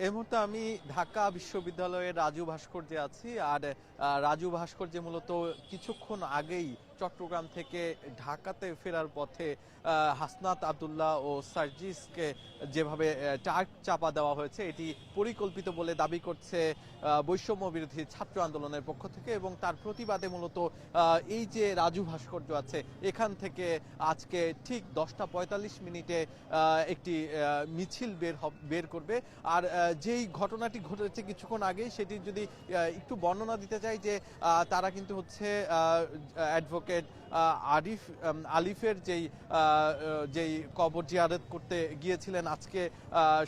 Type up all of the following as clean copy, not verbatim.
এই মুহূর্তে আমি ঢাকা বিশ্ববিদ্যালয়ের রাজু ভাস্কর্যে আছি। আর রাজু ভাস্কর্যে মূলত কিছুক্ষণ আগেই চট্টগ্রাম থেকে ঢাকাতে ফেরার পথে হাসনাত আব্দুল্লাহ ও সার্জিসকে যেভাবে টার্ক চাপা দেওয়া হয়েছে, এটি পরিকল্পিত বলে দাবি করছে বৈষম্য বিরোধী ছাত্র আন্দোলনের পক্ষ থেকে। এবং তার প্রতিবাদে মূলত এই যে রাজু ভাস্কর্য আছে, এখান থেকে আজকে ঠিক 10টা 45 মিনিটে একটি মিছিল বের করবে। আর যেই ঘটনাটি ঘটেছে কিছুক্ষণ আগে, সেটি যদি একটু বর্ণনা দিতে চাই, যে তারা কিন্তু হচ্ছে অ্যাডভোকেট আলিফের যেই কবর জিয়ারত করতে গিয়েছিলেন আজকে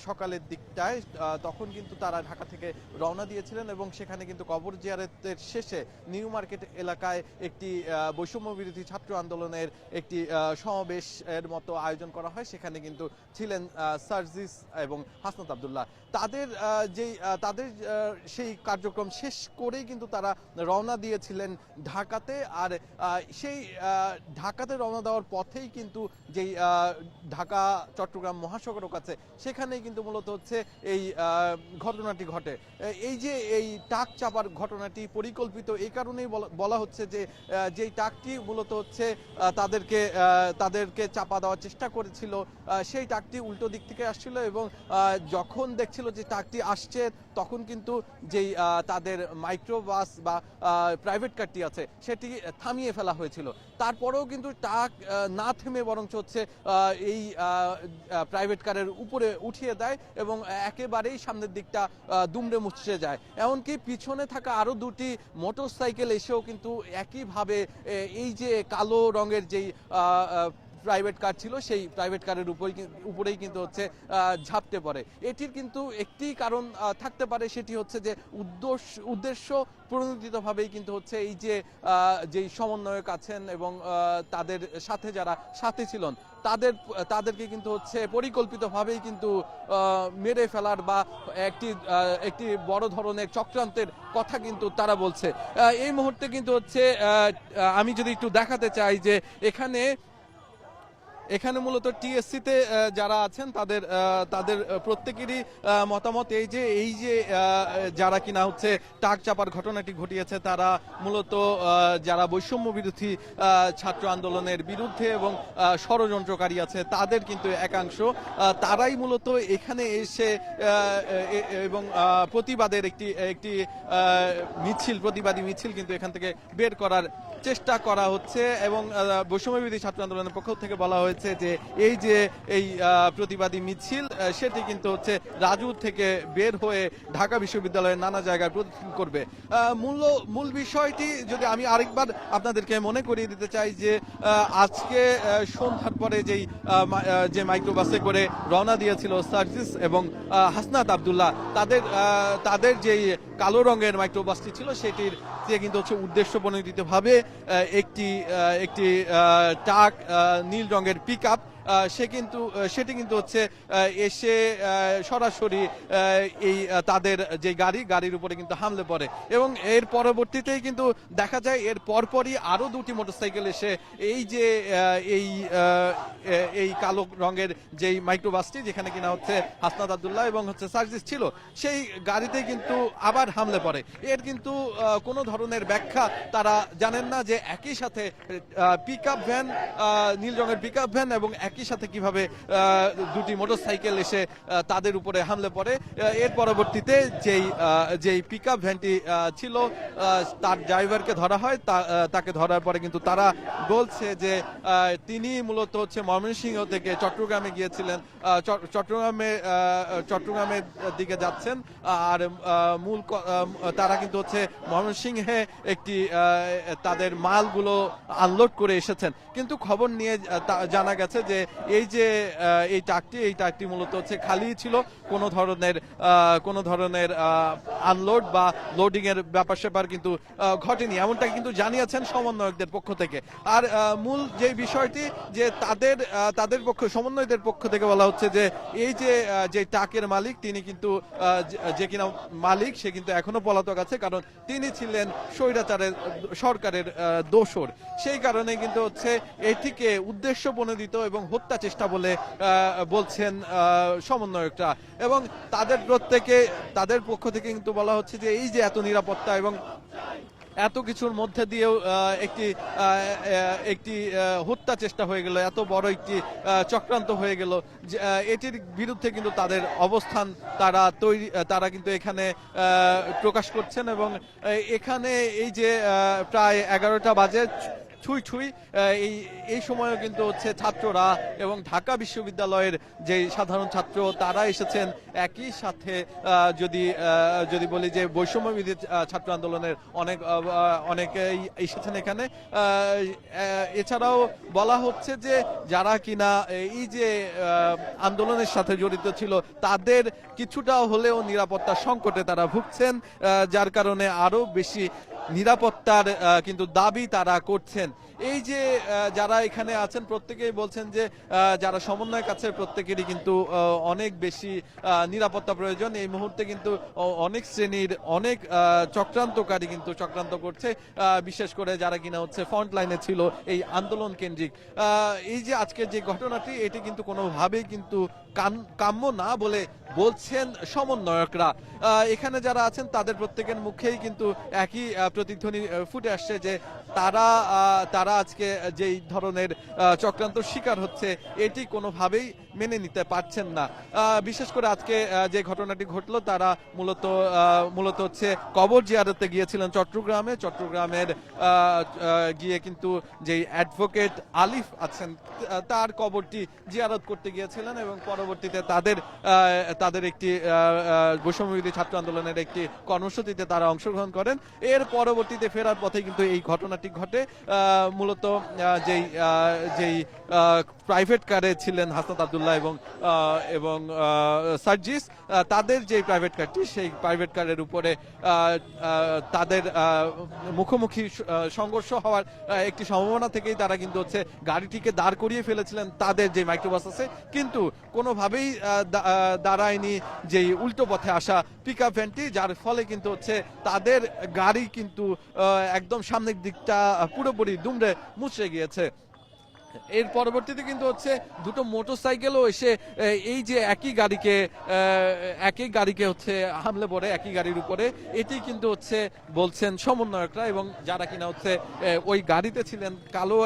সকালের দিকটায়, তখন কিন্তু তারা ঢাকা থেকে রওনা দিয়েছিলেন এবং সেখানে কিন্তু কবর জিয়ারতের শেষে নিউ মার্কেট এলাকায় একটি বৈষম্য বিরোধী ছাত্র আন্দোলনের একটি সমাবেশের মতো আয়োজন করা হয়। সেখানে কিন্তু ছিলেন সার্জিস এবং হাসনাত আব্দুল্লাহ। তাদের সেই কার্যক্রম শেষ করেই কিন্তু তারা রওনা দিয়েছিলেন ঢাকাতে। আর সেই ঢাকাতে রওনা দেওয়ার পথেই কিন্তু যেই ঢাকা চট্টগ্রাম মহাসড়ক আছে, সেখানেই কিন্তু মূলত হচ্ছে এই ঘটনাটি ঘটে। এই টাক চাপার ঘটনাটি পরিকল্পিত এই কারণেই বলা হচ্ছে যে যেই টাকটি মূলত হচ্ছে তাদেরকে চাপা দেওয়ার চেষ্টা করেছিল, সেই টাকটি উল্টো দিক থেকে আসছিল এবং যখন দেখছিল যে টাকটি আসছে, তখন কিন্তু যেই তাদের মাইক্রোবাস বা প্রাইভেট কারটি আছে, সেটি থামিয়ে ফেলা হয়েছিল। তারপরেও কিন্তু টাক না থেমে বরঞ্চ হচ্ছে এই প্রাইভেট কারের উপরে উঠিয়ে দেয় এবং একেবারেই সামনের দিকটা দুমড়ে মুচড়ে যায়। এমনকি পিছনে থাকা আরো দুটি মোটরসাইকেল এসেও কিন্তু একইভাবে এই যে কালো রঙের যেই প্রাইভেট কার ছিল, সেই প্রাইভেট কারের উপরেই কিন্তু হচ্ছে ঝাঁপতে পড়ে। এটির কিন্তু একটি কারণ থাকতে পারে, সেটি হচ্ছে যে উদ্দেশ্য প্রণোদিতভাবেই কিন্তু হচ্ছে এই যে যেই সমন্বয়ক আছেন এবং তাদের সাথে যারা সাথে ছিলেন, তাদেরকে কিন্তু হচ্ছে পরিকল্পিতভাবেই কিন্তু মেরে ফেলার বা একটি বড় ধরনের চক্রান্তের কথা কিন্তু তারা বলছে। এই মুহূর্তে কিন্তু হচ্ছে আমি যদি একটু দেখাতে চাই যে এখানে মূলত টিএসসিতে যারা আছেন তাদের প্রত্যেকেরই মতামত এই যে যারা কিনা হচ্ছে টাক চাপার ঘটনাটি ঘটিয়েছে, তারা মূলত যারা বৈষম্য বিরোধী ছাত্র আন্দোলনের বিরুদ্ধে এবং ষড়যন্ত্রকারী আছে, তাদের কিন্তু একাংশ, তারাই মূলত এখানে এসে এবং প্রতিবাদের একটি প্রতিবাদী মিছিল কিন্তু এখান থেকে বের করার চেষ্টা করা হচ্ছে। এবং বৈষম্য বিরোধী ছাত্র আন্দোলনের পক্ষ থেকে বলা হয়েছে যে এই প্রতিবাদী মিছিল, সেটি কিন্তু হচ্ছে রাজু থেকে বের হয়ে ঢাকা বিশ্ববিদ্যালয়ের নানা জায়গায় প্রদর্শন করবে। মূল বিষয়টি যদি আমি আরেকবার আপনাদেরকে মনে করিয়ে দিতে চাই, যে আজকে সন্ধ্যার পরে যে মাইক্রোবাসে করে রওনা দিয়েছিল সার্জিস এবং হাসনাত আব্দুল্লাহ, তাদের যেই কালো রঙের মাইক্রোবাসটি ছিল, সেটির কিন্তু হচ্ছে উদ্দেশ্য প্রণোদিতভাবে একটি ট্রাক নীল রঙের পিকআপ, সেটি কিন্তু হচ্ছে এসে সরাসরি এই তাদের যে গাড়ির উপরে কিন্তু হামলে পড়ে। এবং এর পরবর্তীতেই কিন্তু দেখা যায় এর পরপরই আরো দুটি মোটরসাইকেল এসে এই কালো রঙের যেই মাইক্রোবাসটি, যেখানে কিনা হচ্ছে হাসনাত আব্দুল্লাহ এবং হচ্ছে সার্জিস ছিল, সেই গাড়িতে কিন্তু আবার হামলে পড়ে। এর কিন্তু কোনো ধরনের ব্যাখ্যা তারা জানেন না, যে একই সাথে পিকআপ ভ্যান, নীল রঙের পিকআপ ভ্যান এবং একই সাথে কিভাবে দুটি মোটরসাইকেল এসে তাদের উপরে হামলে পড়ে। এর পরবর্তীতে যেই পিকআপ ভ্যানটি ছিল, তার ড্রাইভারকে ধরা হয়। তাকে ধরার পরে কিন্তু তারা বলছে যে তিনি মূলত হচ্ছে ময়মনসিংহ থেকে চট্টগ্রামে গিয়েছিলেন, চট্টগ্রামের দিকে যাচ্ছেন। আর তারা কিন্তু হচ্ছে ময়মনসিংহে তাদের মালগুলো আনলোড করে এসেছেন। কিন্তু খবর নিয়ে জানা গেছে যে এই ট্রাকটি মূলত হচ্ছে খালি ছিল, কোনো ধরনের আনলোড বা লোডিং এর ব্যাপার কিন্তু ঘটেনি, এমনটা কিন্তু জানিয়েছেন সমন্বয়কদের পক্ষ থেকে। আর মূল যে বিষয়টি, যে তাদের সমন্বয়কদের পক্ষ থেকে বলা হচ্ছে যে যে ট্রাকের মালিক, তিনি কিন্তু যে কিনা মালিক, সে কিন্তু এখনো পলাতক আছে, কারণ তিনি ছিলেন স্বৈরাচারের সরকারের দোসর। সেই কারণে কিন্তু হচ্ছে এটিকে উদ্দেশ্য প্রণোদিত এবং হত্যা চেষ্টা বলে বলছেন সমন্বয়করা, এবং তাদের পক্ষ থেকে কিন্তু বলা হচ্ছে যে এই যে এত নিরাপত্তা এবং এত কিছুর মধ্যে দিয়েও একটি হত্যা চেষ্টা হয়ে গেল, এত বড় একটি চক্রান্ত হয়ে গেল, এটির বিরুদ্ধে কিন্তু তাদের অবস্থান তারা কিন্তু এখানে প্রকাশ করছেন। এবং এখানে এই যে প্রায় 11টা বাজে ছুঁই এই সময়ও কিন্তু হচ্ছে ছাত্ররা এবং ঢাকা বিশ্ববিদ্যালয়ের যে সাধারণ ছাত্র তারা এসেছেন একই সাথে। যদি বলি যে বৈষম্য বিরোধী ছাত্র আন্দোলনের অনেকেই এসেছেন এখানে। এছাড়াও বলা হচ্ছে যে যারা কিনা এই যে আন্দোলনের সাথে জড়িত ছিল তাদের কিছুটা হলেও নিরাপত্তা সংকটে তারা ভুগছেন, যার কারণে আরো বেশি নিরাপত্তার কিন্তু দাবি তারা করছেন। এই যে যারা এখানে আছেন প্রত্যেকেই বলছেন যে যারা সমন্বয়ক আছে প্রত্যেকেরই কিন্তু অনেক বেশি নিরাপত্তা প্রয়োজন। এই মুহূর্তে কিন্তু অনেক শ্রেণীর অনেক চক্রান্তকারী কিন্তু চক্রান্ত করছে, বিশেষ করে যারা কিনা হচ্ছে ফ্রন্ট লাইনে ছিল এই আন্দোলন কেন্দ্রিক। এই যে আজকের যে ঘটনাটি এটি কিন্তু কোনোভাবেই কিন্তু কাম্য না বলে বলছেন সমন্বয়করা। এখানে যারা আছেন তাদের প্রত্যেকের মুখেই কিন্তু একই প্রতিধ্বনি ফুটে আসছে যে তারা আজকে যেই ধরনের চক্রান্ত শিকার হচ্ছে এটি কোনোভাবেই মেনে নিতে পারছেন না। বিশেষ করে আজকে যে ঘটনাটি ঘটলো তারা মূলত হচ্ছে কবর জিয়ারতে গিয়েছিলেন চট্টগ্রামের গিয়ে কিন্তু যেই অ্যাডভোকেট আলিফ আছেন তার কবরটি জিয়ারত করতে গিয়েছিলেন, এবং পরবর্তীতে তাদের একটি বৈষম্যবিরোধী ছাত্র আন্দোলনের একটি কর্মসূচিতে তারা অংশগ্রহণ করেন। এর পরবর্তীতে ফেরার পথে কিন্তু এই ঘটনাটি ঘটে। মূলত যেই প্রাইভেট কারে ছিলেন হাসনাত আব্দুল্লাহ এবং সার্জিস, তাদের যে প্রাইভেট কারটি সেই প্রাইভেট কারের উপরে তাদের মুখোমুখি সংঘর্ষ হওয়ার একটি সম্ভাবনা থেকেই তারা কিন্তু হচ্ছে গাড়িটিকে দাঁড় করিয়ে ফেলেছিলেন তাদের যে মাইক্রোবাস আছে, কিন্তু কোনোভাবেই দাঁড়ায়নি যেই উল্টো পথে আসা পিকআপ ভ্যানটি, যার ফলে কিন্তু হচ্ছে তাদের গাড়ি কিন্তু একদম সামনের দিকটা পুরোপুরি দুমড়ে মুচড়ে গিয়েছে। এর পরবর্তীতে কিন্তু হচ্ছে দুটো মোটরসাইকেলও এসে এই যে একই গাড়িকে হচ্ছে হামলে পড়ে একই গাড়ির উপরে, এটি কিন্তু হচ্ছে বলছেন সমন্বয়করা। এবং যারা কিনা হচ্ছে ওই গাড়িতে ছিলেন কালো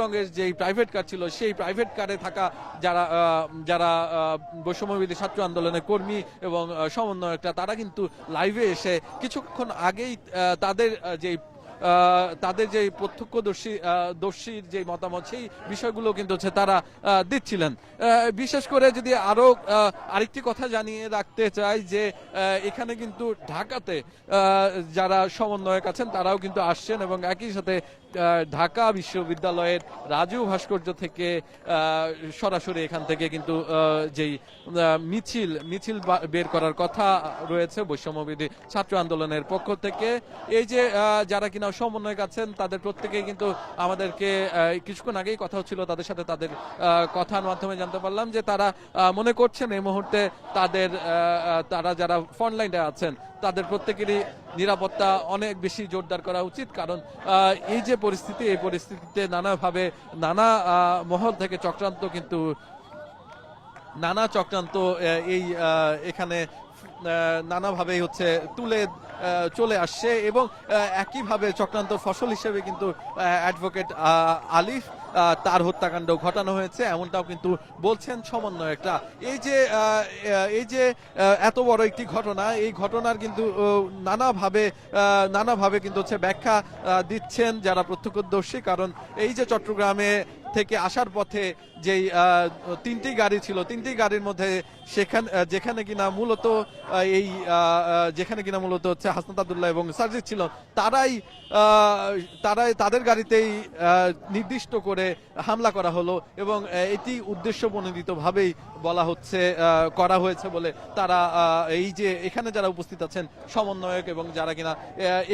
রঙের যেই প্রাইভেট কার ছিল সেই প্রাইভেট কারে থাকা যারা বৈষম্যবিরোধী ছাত্র আন্দোলনের কর্মী এবং সমন্বয়করা তারা কিন্তু লাইভে এসে কিছুক্ষণ আগেই তাদের যে প্রত্যক্ষদর্শীর যে মতামত সেই বিষয়গুলো কিন্তু হচ্ছে তারা দিচ্ছিলেন। বিশেষ করে যদি আরেকটি কথা জানিয়ে রাখতে চাই যে এখানে কিন্তু ঢাকাতে যারা সমন্বয়ক আছেন তারাও কিন্তু আসছেন, এবং একই সাথে ঢাকা বিশ্ববিদ্যালয়ের রাজু ভাস্কর্য থেকে সরাসরি এখান থেকে কিন্তু যেই মিছিল বের করার কথা রয়েছে বৈষম্যবিরোধী ছাত্র আন্দোলনের পক্ষ থেকে। এই যে যারা কিনা সমন্বয়ক আছেন তাদের প্রত্যেকেই কিন্তু আমাদেরকে কিছুক্ষণ আগেই কথা হচ্ছিল তাদের সাথে, তাদের কথার মাধ্যমে জানতে পারলাম যে তারা মনে করছেন এই মুহূর্তে তারা যারা ফ্রন্ট লাইনে আছেন তাদের প্রত্যেকেরই নিরাপত্তা অনেক বেশি জোরদার করা উচিত, কারণ এই যে এই পরিস্থিতিতে নানা মহল থেকে নানা চক্রান্ত এখানে নানাভাবেই হচ্ছে চলে আসছে, এবং একইভাবে চক্রান্ত ফসল হিসেবে কিন্তু অ্যাডভোকেট আলিফ তার হত্যাকাণ্ড ঘটানো হয়েছে এমনটাও কিন্তু বলছেন সমন্বয়করা। এই যে এত বড় একটি ঘটনা, এই ঘটনার কিন্তু নানাভাবে কিন্তু হচ্ছে ব্যাখ্যা দিচ্ছেন যারা প্রত্যক্ষদর্শী। কারণ এই যে চট্টগ্রামে থেকে আসার পথে যেই তিনটি গাড়ি ছিল, তিনটি গাড়ির মধ্যে যেখানে কিনা মূলত হচ্ছে হাসনাত আব্দুল্লাহ এবং সার্জিস ছিল, তাদের গাড়িতেই নির্দিষ্ট করে হামলা করা হলো, এবং এটি উদ্দেশ্য প্রণোদিত ভাবেই করা হয়েছে বলে তারা এই যে এখানে যারা উপস্থিত আছেন সমন্বয়ক এবং যারা কিনা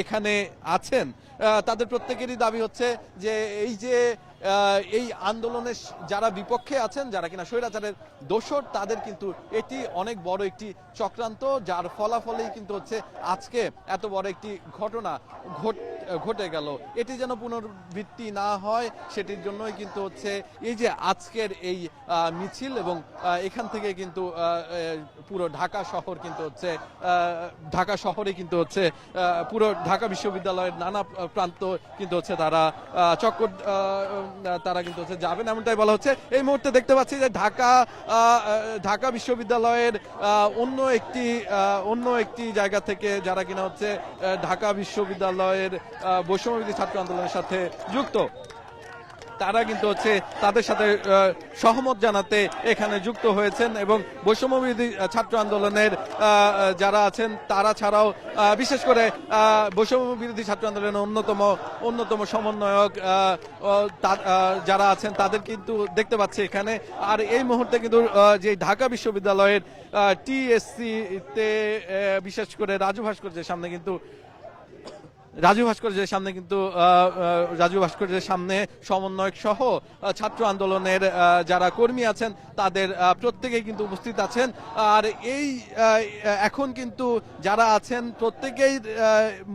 এখানে আছেন তাদের প্রত্যেকেরই দাবি হচ্ছে যে এই আন্দোলনের যারা বিপক্ষে আছেন, যারা কিনা স্বৈরাচারের দোসর, তাদের কিন্তু এটি অনেক বড় একটি চক্রান্ত, যার ফলাফলেই কিন্তু হচ্ছে আজকে এত বড় একটি ঘটনা ঘটে গেল, এটি যেন পুনরাবৃত্তি না হয় সেটির জন্যই কিন্তু হচ্ছে এই যে আজকের এই মিছিল, এবং এখান থেকে কিন্তু পুরো ঢাকা শহর কিন্তু হচ্ছে ঢাকা শহরে কিন্তু হচ্ছে পুরো ঢাকা বিশ্ববিদ্যালয়ের নানা প্রান্ত কিন্তু হচ্ছে তারা চক্কর তারা কিন্তু হচ্ছে যাবেন এমনটাই বলা হচ্ছে। এই মুহূর্তে দেখতে পাচ্ছি যে ঢাকা বিশ্ববিদ্যালয়ের অন্য একটি জায়গা থেকে যারা কিনা হচ্ছে ঢাকা বিশ্ববিদ্যালয়ের বৈষম্যবিরোধী ছাত্র আন্দোলনের সাথে যুক্ত, তারা কিন্তু হচ্ছে তাদের সাথে সহমত জানাতে এখানে যুক্ত হয়েছেন, এবং বৈষম্যবিরোধী ছাত্র আন্দোলনের যারা আছেন তারা ছাড়াও বিশেষ করে বৈষম্যবিরোধী ছাত্র আন্দোলনের অন্যতম সমন্বয়ক যারা আছেন তাদের কিন্তু দেখতে পাচ্ছি এখানে। আর এই মুহূর্তে কিন্তু যে ঢাকা বিশ্ববিদ্যালয়ের টিএসসি তে বিশেষ করে রাজু ভাস্কর্যের সামনে কিন্তু সমন্বয়ক সহ ছাত্র আন্দোলনের যারা কর্মী আছেন তাদের প্রত্যেকেই কিন্তু উপস্থিত আছেন। আর এই এখন কিন্তু যারা আছেন প্রত্যেকেই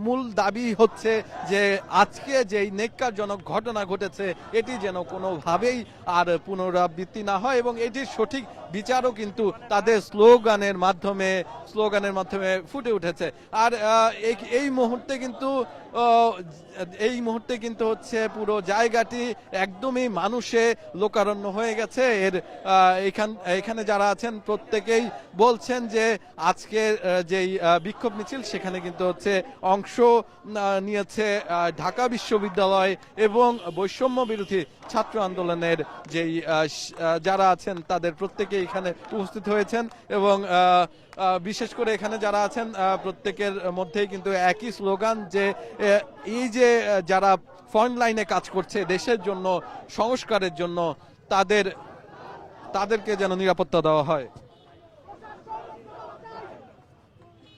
মূল দাবি হচ্ছে যে আজকে যেই নেক্কারজনক ঘটনা ঘটেছে এটি যেন কোনোভাবেই আর পুনরাবৃত্তি না হয়, এবং এটির সঠিক বিচারও কিন্তু তাদের স্লোগানের মাধ্যমে ফুটে উঠেছে। আর এই মুহূর্তে কিন্তু হচ্ছে পুরো জায়গাটি একদমই মানুষে লোকারণ্য হয়ে গেছে। এখানে যারা আছেন প্রত্যেকেই বলছেন যে আজকে যেই বিক্ষোভ মিছিল সেখানে কিন্তু হচ্ছে অংশ নিয়েছে ঢাকা বিশ্ববিদ্যালয় এবং বৈষম্য বিরোধী ছাত্র আন্দোলনের যেই যারা আছেন তাদের প্রত্যেকেই এখানে উপস্থিত হয়েছেন, এবং বিশেষ করে এখানে যারা আছেন প্রত্যেকের মধ্যেই কিন্তু একই স্লোগান যে এই যে যারা ফ্রন্ট লাইনে কাজ করছে দেশের জন্য, সংস্কারের জন্য, তাদেরকে যেন নিরাপত্তা দেওয়া হয়,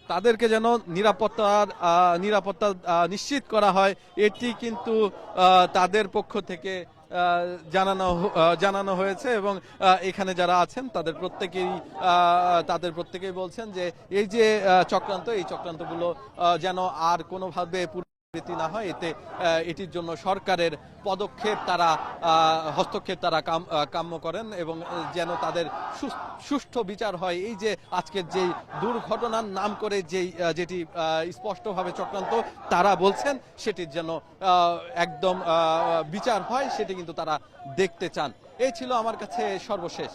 তাদেরকে যেন নিরাপত্তা নিশ্চিত করা হয়। এটি কিন্তু তাদের পক্ষ থেকে জানানো হয়েছে, এবং এখানে যারা আছেন তাদের প্রত্যেকেই বলছেন যে এই যে এই চক্রান্তগুলো যেন আর কোনোভাবে পুনরাবৃত্তি না হয়, এটির জন্য সরকারের হস্তক্ষেপ তারা কাম্য করেন, এবং যেন তাদের সুষ্ঠু বিচার হয়। এই যে আজকের যেই দুর্ঘটনার নাম করে যেটি স্পষ্টভাবে চক্রান্ত তারা বলছেন সেটির যেন একদম বিচার হয়, সেটি কিন্তু তারা দেখতে চান। এই ছিল আমার কাছে সর্বশেষ।